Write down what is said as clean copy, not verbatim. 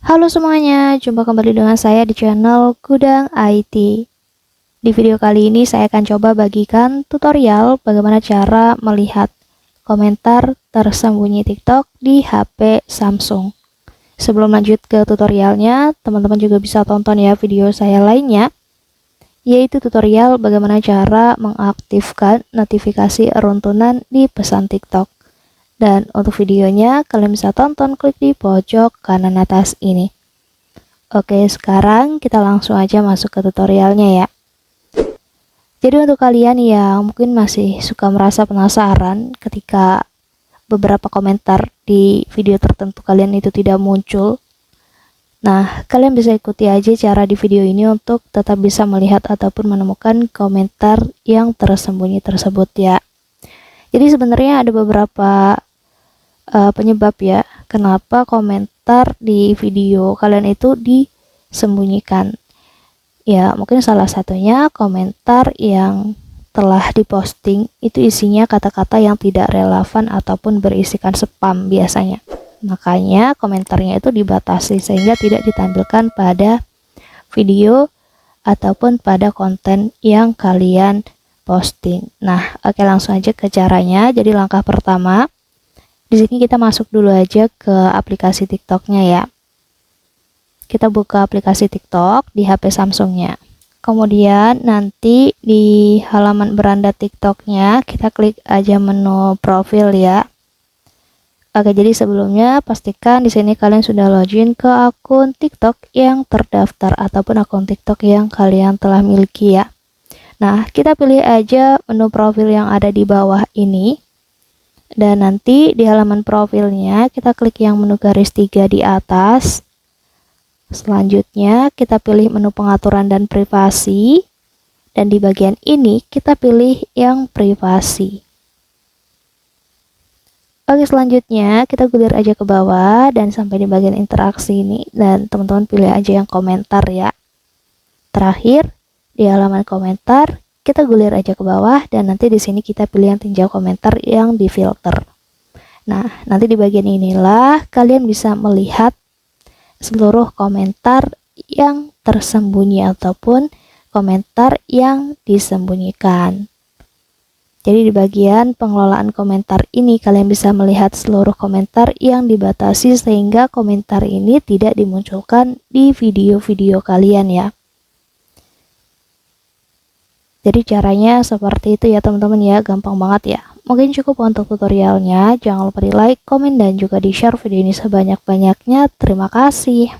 Halo semuanya, jumpa kembali dengan saya di channel Gudang IT. Di video kali ini saya akan coba bagikan tutorial bagaimana cara melihat komentar tersembunyi TikTok di HP Samsung. Sebelum lanjut ke tutorialnya, teman-teman juga bisa tonton ya video saya lainnya, yaitu tutorial bagaimana cara mengaktifkan notifikasi runtunan di pesan TikTok. Dan untuk videonya, kalian bisa tonton klik di pojok kanan atas ini. Oke, sekarang kita langsung aja masuk ke tutorialnya ya. Jadi untuk kalian yang mungkin masih suka merasa penasaran ketika beberapa komentar di video tertentu kalian itu tidak muncul, nah kalian bisa ikuti aja cara di video ini untuk tetap bisa melihat ataupun menemukan komentar yang tersembunyi tersebut ya. Jadi sebenarnya ada beberapa penyebab ya kenapa komentar di video kalian itu disembunyikan. Ya, mungkin salah satunya komentar yang telah diposting itu isinya kata-kata yang tidak relevan ataupun berisikan spam biasanya. Makanya komentarnya itu dibatasi sehingga tidak ditampilkan pada video ataupun pada konten yang kalian posting. Nah, oke, langsung aja ke caranya. Jadi langkah pertama, di sini kita masuk dulu aja ke aplikasi TikToknya ya. Kita buka aplikasi TikTok di HP Samsungnya. Kemudian nanti di halaman beranda TikToknya kita klik aja menu profil ya. Oke, jadi sebelumnya pastikan di sini kalian sudah login ke akun TikTok yang terdaftar ataupun akun TikTok yang kalian telah miliki ya. Nah, kita pilih aja menu profil yang ada di bawah ini. Dan nanti di halaman profilnya kita klik yang menu garis 3 di atas. Selanjutnya kita pilih menu pengaturan dan privasi. Dan di bagian ini kita pilih yang privasi. Oke, selanjutnya kita gulir aja ke bawah dan sampai di bagian interaksi ini. Dan teman-teman pilih aja yang komentar ya. Terakhir di halaman komentar kita gulir aja ke bawah dan nanti di sini kita pilih yang tinjau komentar yang difilter. Nah, nanti di bagian inilah kalian bisa melihat seluruh komentar yang tersembunyi ataupun komentar yang disembunyikan. Jadi di bagian pengelolaan komentar ini kalian bisa melihat seluruh komentar yang dibatasi sehingga komentar ini tidak dimunculkan di video-video kalian ya. Jadi caranya seperti itu ya teman-teman ya, gampang banget ya. Mungkin cukup untuk tutorialnya, jangan lupa di like, komen, dan juga di share video ini sebanyak-banyaknya. Terima kasih.